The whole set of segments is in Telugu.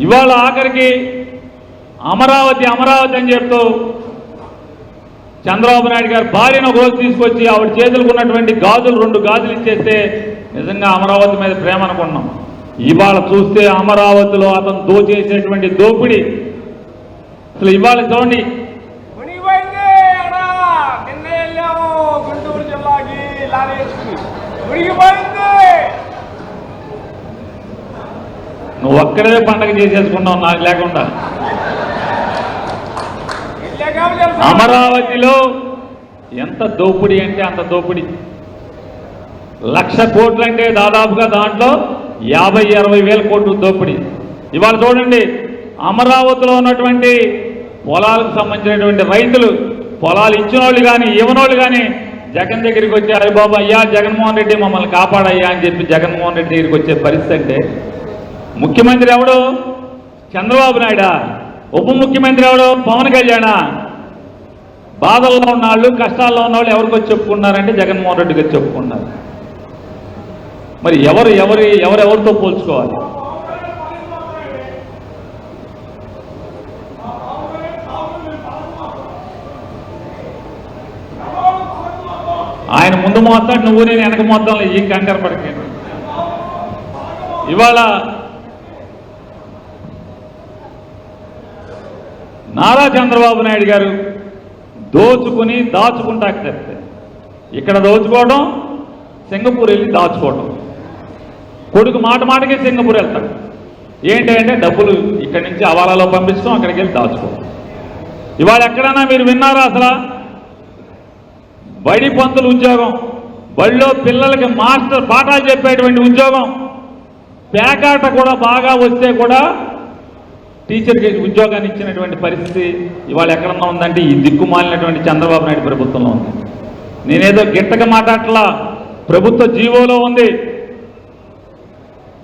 ఇవాళ ఆఖరికి అమరావతి అమరావతి అని చెప్తూ చంద్రబాబు నాయుడు గారు భార్యను ఒక రోజు తీసుకొచ్చి ఆవిడ చేతులకు ఉన్నటువంటి గాజులు 2 గాజులు ఇచ్చేస్తే నిజంగా అమరావతి మీద ప్రేమ అనుకున్నాం. ఇవాళ చూస్తే అమరావతిలో అతను దోచేసేటువంటి దోపిడి అసలు ఇవాళ చూడండి. నువ్వు ఒక్కడే పండగ చేసేసుకున్నావు నాకు లేకుండా. అమరావతిలో ఎంత దోపిడీ అంటే అంత దోపిడీ. 1,00,000 కోట్లు అంటే దాదాపుగా దాంట్లో 50-60 వేల కోట్లు దోపిడీ. ఇవాళ చూడండి అమరావతిలో ఉన్నటువంటి పొలాలకు సంబంధించినటువంటి రైతులు పొలాలు ఇచ్చిన వాళ్ళు కానీ ఇవ్వనోళ్ళు కానీ జగన్ దగ్గరికి వచ్చి అరే బాబు అయ్యా జగన్మోహన్ రెడ్డి మమ్మల్ని కాపాడయ్యా అని చెప్పి జగన్మోహన్ రెడ్డి దగ్గరికి వచ్చే పరిస్థితి అంటే ముఖ్యమంత్రి ఎవడు చంద్రబాబు నాయుడా, ఉప ముఖ్యమంత్రి ఎవడు పవన్ కళ్యాణా? బాధల్లో ఉన్నవాళ్ళు కష్టాల్లో ఉన్నవాళ్ళు ఎవరికి వచ్చి చెప్పుకున్నారంటే జగన్మోహన్ రెడ్డి గారు చెప్పుకున్నారు. మరి ఎవరెవరితో పోల్చుకోవాలి? ఆయన ముందు మోస్తాడు, నువ్వు నేను వెనక మోద్దాంలో ఏం కంగారు పడకండి. ఇవాళ నారా చంద్రబాబు నాయుడు గారు దోచుకుని దాచుకుంటా చెప్తే ఇక్కడ దోచుకోవడం, సింగపూర్ వెళ్ళి దాచుకోవడం. కొడుకు మాటకి సింగపూర్ వెళ్తాడు. ఏంటంటే డబ్బులు ఇక్కడి నుంచి హవాలాలో పంపించడం, అక్కడికి వెళ్ళి దాచుకోవడం. ఇవాళ ఎక్కడైనా మీరు విన్నారా అసలు? బడి పంతులు ఉద్యోగం, బడిలో పిల్లలకి మాస్టర్ పాఠాలు చెప్పేటువంటి ఉద్యోగం, పేకాట కూడా బాగా వస్తే కూడా టీచర్కి ఉద్యోగాన్ని ఇచ్చినటువంటి పరిస్థితి ఇవాళ ఎక్కడన్నా ఉందంటే ఈ దిక్కుమాలినటువంటి చంద్రబాబు నాయుడు ప్రభుత్వంలో ఉంది. నేనేదో గిట్టగా మాట్లాడట్లా, ప్రభుత్వ జీవోలో ఉంది.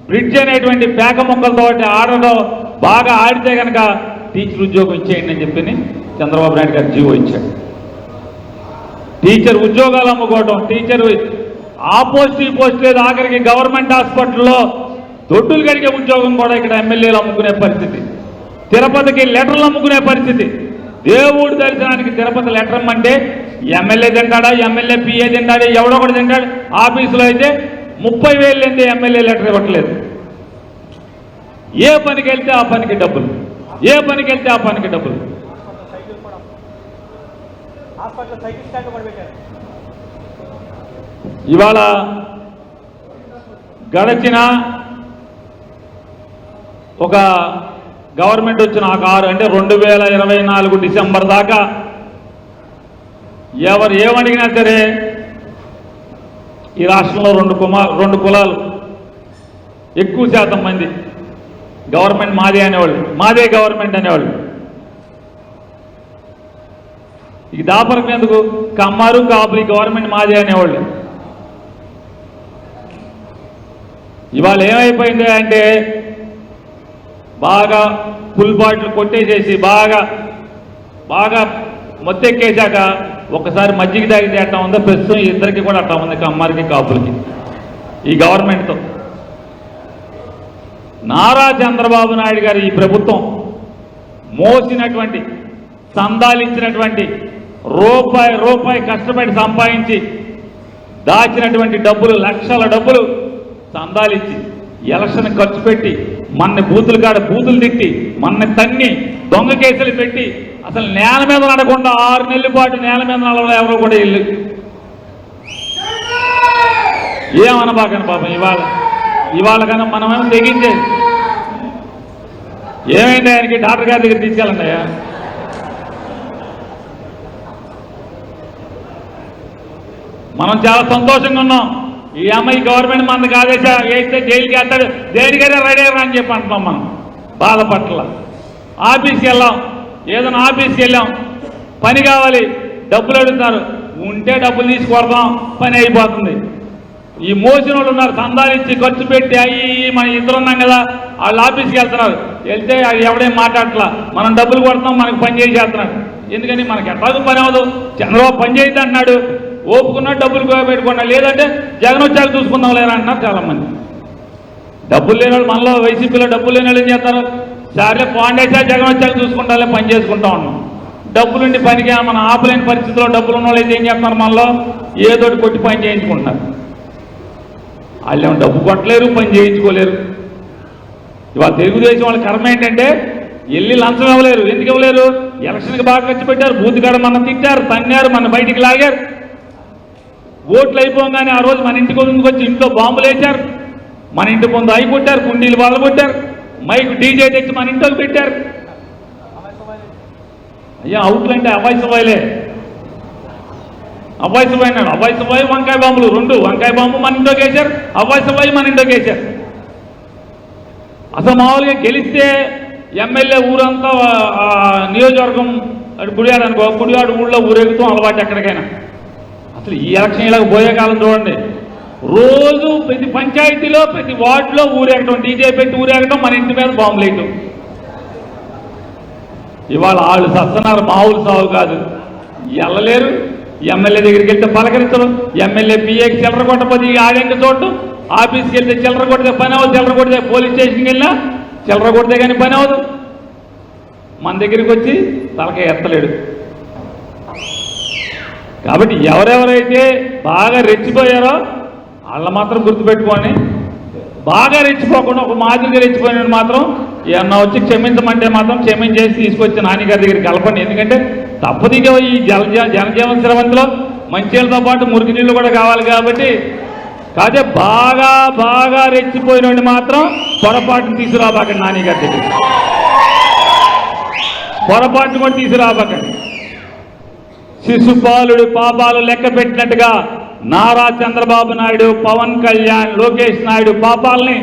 బ్రిడ్జ్ అనేటువంటి పేక మొక్కలతో ఆడడం బాగా ఆడితే కనుక టీచర్ ఉద్యోగం ఇచ్చేయండి అని చెప్పి చంద్రబాబు నాయుడు గారు జీవో ఇచ్చాడు. టీచర్ ఉద్యోగాలు అమ్ముకోవడం, టీచర్ ఆ పోస్ట్ ఈ పోస్ట్ లేదు, ఆఖరికి గవర్నమెంట్ హాస్పిటల్లో దొడ్డులు కడిగే ఉద్యోగం కూడా ఇక్కడ ఎమ్మెల్యేలు అమ్ముకునే పరిస్థితి, తిరుపతికి లెటర్లు అమ్ముకునే పరిస్థితి. దేవుడి దర్శనానికి తిరుపతి లెటర్ ఇమ్మంటే ఎమ్మెల్యే తింటాడా, ఎమ్మెల్యే పిఏ తింటాడా, ఎవడో ఒకటి తింటాడు. ఆఫీసులో అయితే 30,000 లేదే ఎమ్మెల్యే లెటర్ ఇవ్వట్లేదు. ఏ పనికి వెళ్తే ఆ పనికి డబ్బులు, ఏ పనికి వెళ్తే ఆ పనికి డబ్బులు. ఇవాళ గడచిన ఒక గవర్నమెంట్ వచ్చిన ఆ కారు అంటే 2024 డిసెంబర్ దాకా ఎవరు ఏమడిగినా సరే ఈ రాష్ట్రంలో 2 కులాలు ఎక్కువ శాతం మంది గవర్నమెంట్ మాదే అనేవాళ్ళు, మాదే గవర్నమెంట్ అనేవాళ్ళు. ఈ దాపరకు ఎందుకు కమ్మారు కాపులు గవర్నమెంట్ మాదే అనేవాళ్ళు. ఇవాళ ఏమైపోయింది అంటే బాగా ఫుల్ బాటిల్ కొట్టేసేసి బాగా బాగా మొత్తెక్కేశాక ఒకసారి మజ్జిగ తాగితే అట్లా ఉందో ప్రస్తుతం ఇద్దరికి కూడా అట్లా ఉంది, కమ్మారికి కాపులకి ఈ గవర్నమెంట్తో. నారా చంద్రబాబు నాయుడు గారు ఈ ప్రభుత్వం మోసినటువంటి సందాలించినటువంటి రూపాయి కష్టపడి సంపాదించి దాచినటువంటి డబ్బులు, లక్షల డబ్బులు సందాలించి ఎలక్షన్ ఖర్చు పెట్టి మన బూతులు కాడ బూతులు తిట్టి మన తన్ని దొంగ కేసులు పెట్టి అసలు నేల మీద నడకుండా 6 నెలల పాటు నేల మీద నడవడం ఎవరో కూడా ఇల్లు ఏమనబాకండి పాపం. ఇవాళ కన్నా మనమేమో తెగించేది. ఏమైంది ఆయనకి డాక్టర్ గారి దగ్గర తీసుకెళ్ళండియా. మనం చాలా సంతోషంగా ఉన్నాం. ఈ అమ్మాయి గవర్నమెంట్ మనకు ఆదేశాలు వేస్తే జైలుకి వెళ్తాడు, దేనికైనా రెడీ అయ్యారా అని చెప్పి అంటున్నాం. మనం బాధపట్ల ఆఫీస్కి వెళ్ళాం, ఏదైనా ఆఫీస్కి వెళ్ళాం, పని కావాలి, డబ్బులు అడుగుతారు, ఉంటే డబ్బులు తీసుకొడదాం, పని అయిపోతుంది. ఈ మోసిన వాళ్ళు ఉన్నారు, సందాలించి ఖర్చు పెట్టి అయ్యి మనం ఇద్దరున్నాం కదా, వాళ్ళు ఆఫీస్కి వెళ్తున్నారు, వెళ్తే ఎవడేం మాట్లాడట్లా, మనం డబ్బులు కొడతాం, మనకు పని చేసేస్తున్నాడు. ఎందుకని మనకి ఎట్లాగూ పని అవ్వదు. చంద్రబాబు పని చేయద్దు అన్నాడు, ఓపుకున్నా డబ్బులు పెట్టుకున్నా, లేదంటే జగన్ వచ్చాక చూసుకుందాం లేరా అంటున్నారు చాలామంది. డబ్బులు లేని వాళ్ళు మనలో వైసీపీలో డబ్బులు లేని వాళ్ళు ఏం చేస్తారు, సరే పాండేశా జగన్ వచ్చాక చూసుకుంటాలే పని చేసుకుంటా ఉన్నాం. డబ్బులుండి పనికి మనం ఆపలేని పరిస్థితిలో డబ్బులు ఉన్న వాళ్ళు అయితే ఏం చేస్తున్నారు, మనలో ఏదోటి కొట్టి పని చేయించుకుంటున్నారు. వాళ్ళు ఏమో డబ్బు కొట్టలేరు, పని చేయించుకోలేరు. ఇవాళ తెలుగుదేశం వాళ్ళ కర్మ ఏంటంటే వెళ్ళి లంచం ఇవ్వలేరు. ఎందుకు ఇవ్వలేరు? ఎలక్షన్కి బాగా ఖర్చు పెట్టారు, బూతుగాడ మన తిట్టారు, తన్నారు, మన బయటికి లాగారు. ఓట్లు అయిపోగానే ఆ రోజు మన ఇంటికి వచ్చి ఇంట్లో బాంబులు వేశారు, మన ఇంటి ముందు అయి కొట్టారు, కుండీలు వాళ్ళు కొట్టారు, మైక్ డీజే తెచ్చి మన ఇంట్లోకి పెట్టారు. అయ్యా అవుట్లు అంటే అబ్బాయి సబాయిలే, అబ్బాయి సబాయి అన్నాడు. అబ్బాయి సబాయి వంకాయ బాంబులు రెండు, వంకాయ బాంబు మన ఇంట్లోకి వేశారు, అబ్బాయి సబాయి మన ఇంట్లోకి వేశారు. అసలు మామూలుగా గెలిస్తే ఎమ్మెల్యే ఊరంతా నియోజకవర్గం గుడివాడ అనుకో, గుడివాడ ఊళ్ళో ఊరేగుతాం అలవాటు ఎక్కడికైనా. అసలు ఈ ఎలక్షన్ ఇలా పోయే కాలం చూడండి, రోజు ప్రతి పంచాయతీలో ప్రతి వార్డులో ఊరేగటం, డీజే పెట్టి ఊరేగటం, మన ఇంటి మీద బాంబులు వేయటం. ఇవాళ వాళ్ళు సస్తున్నారు, మామూలు సాగు కాదు. వెళ్ళలేరు, ఎమ్మెల్యే దగ్గరికి వెళ్తే పలకరించడం, ఎమ్మెల్యే పిఏకి చిల్లర కొట్టపోతే ఆడెంక చూడటం, ఆఫీస్కి వెళ్తే చిల్లర కొడితే పని అవ్వదు, చిల్లర కొడితే పోలీస్ స్టేషన్కి వెళ్ళినా చిల్లర కొడితే కానీ పని అవ్వదు. మన దగ్గరికి వచ్చి తలకాయ ఎత్తలేడు. కాబట్టి ఎవరెవరైతే బాగా రెచ్చిపోయారో వాళ్ళ మాత్రం గుర్తుపెట్టుకొని, బాగా రెచ్చిపోకుండా ఒక మాదిరిగా రెచ్చిపోయిన మాత్రం ఏమన్నా వచ్చి క్షమించమంటే మాత్రం క్షమించేసి తీసుకొచ్చి నాన్నగారి దగ్గరికి కలపండి. ఎందుకంటే తప్పదిగా ఈ జనజీవన శ్రవంతిలో మంచినీళ్ళతో పాటు మురికి నీళ్ళు కూడా కావాలి. కాబట్టి కాదే బాగా బాగా రెచ్చిపోయిన మాత్రం పొరపాటును తీసుకురాబాకండి, నాన్నగారి దగ్గర పొరపాటును కూడా తీసుకురాబాకండి. శిశుపాలుడు పాపాలు లెక్క పెట్టినట్టుగా నారా చంద్రబాబు నాయుడు, పవన్ కళ్యాణ్, లోకేష్ నాయుడు పాపాలని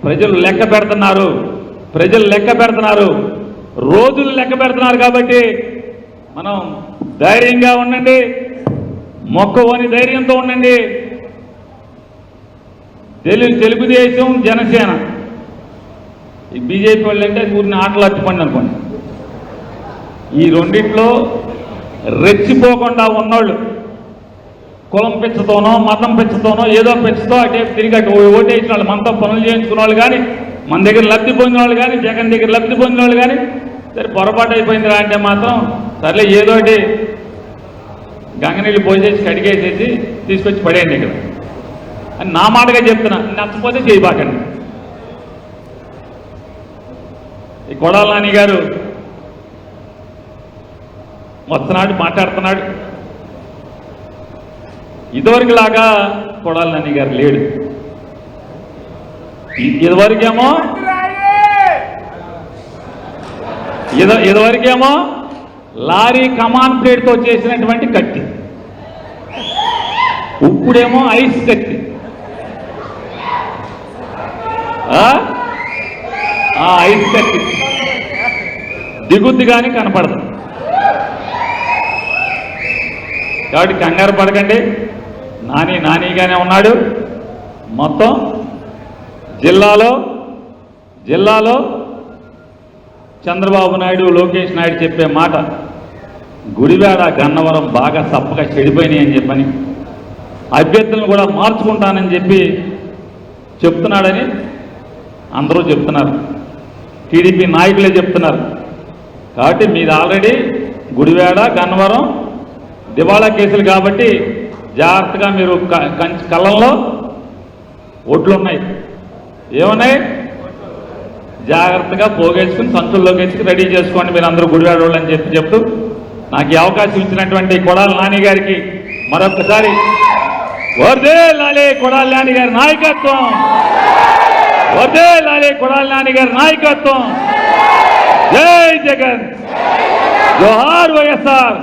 ప్రజలు లెక్క పెడుతున్నారు, ప్రజలు లెక్క పెడుతున్నారు, రోజులు లెక్క పెడుతున్నారు. కాబట్టి మనం ధైర్యంగా ఉండండి, మొక్కవని ధైర్యంతో ఉండండి. తెలుగుదేశం, జనసేన, ఈ బీజేపీ వాళ్ళు అంటే ఊరిని ఆటలు అట్టుకోండి అనుకోండి. ఈ రెండిట్లో రెచ్చిపోకుండా ఉన్నోళ్ళు కులం పెంచుతోనో మతం పెంచుతోనో ఏదో పెంచుతో అటే తిరిగి అటు ఓటేసిన వాళ్ళు, మనతో పనులు చేయించుకున్న వాళ్ళు కానీ, మన దగ్గర లబ్ధి పొందిన వాళ్ళు కానీ, జగన్ దగ్గర లబ్ధి పొందిన వాళ్ళు కానీ, సరే పొరపాటు అయిపోయిందిరా అంటే మాత్రం సర్లే ఏదోటి గంగనీళ్ళు పోసేసి కడిగేసేసి తీసుకొచ్చి పడేయండి ఇక్కడ అని నా మాటగా చెప్తున్నా. నచ్చపోతే చేయబాకండి. ఈ కొడాల నాని గారు వస్తున్నాడు, మాట్లాడుతున్నాడు. ఇదివరకులాగా కొడాల నాని గారు లేడు. ఇదివరకేమో లారీ కమాన్ ప్లేట్తో చేసినటువంటి కత్తి, ఇప్పుడేమో ఐస్ కత్తి. ఐస్ కత్తి దిగుద్ది కానీ కనపడదు. కాబట్టి కంగారు పడకండి, నానిగానే ఉన్నాడు. మొత్తం జిల్లాలో చంద్రబాబు నాయుడు, లోకేష్ నాయుడు చెప్పే మాట గుడివాడ, గన్నవరం బాగా సప్పగా చెడిపోయినాయి అని చెప్పని, అభ్యర్థులను కూడా మార్చుకుంటానని చెప్పి చెప్తున్నాడని అందరూ చెప్తున్నారు, టీడీపీ నాయకులే చెప్తున్నారు. కాబట్టి మీది ఆల్రెడీ గుడివాడ, గన్నవరం దివాళా కేసులు. కాబట్టి జాగ్రత్తగా మీరు కళ్ళంలో ఒడ్లు ఉన్నాయి, ఏమున్నాయి జాగ్రత్తగా పోగేసుకుని సంచుల్లోకి వేసుకుని రెడీ చేసుకోండి మీరు అందరూ గుడివాడ వాళ్ళు అని చెప్తూ నాకు ఈ అవకాశం ఇచ్చినటువంటి కొడాల నాని గారికి మరొకసారి వర్ధిల్లాలి కొడాల నాని గారి నాయకత్వం, వర్ధిల్లాలి కొడాల నాని గారి నాయకత్వం. జై జగన్, జోహార్ వైఎస్ఆర్.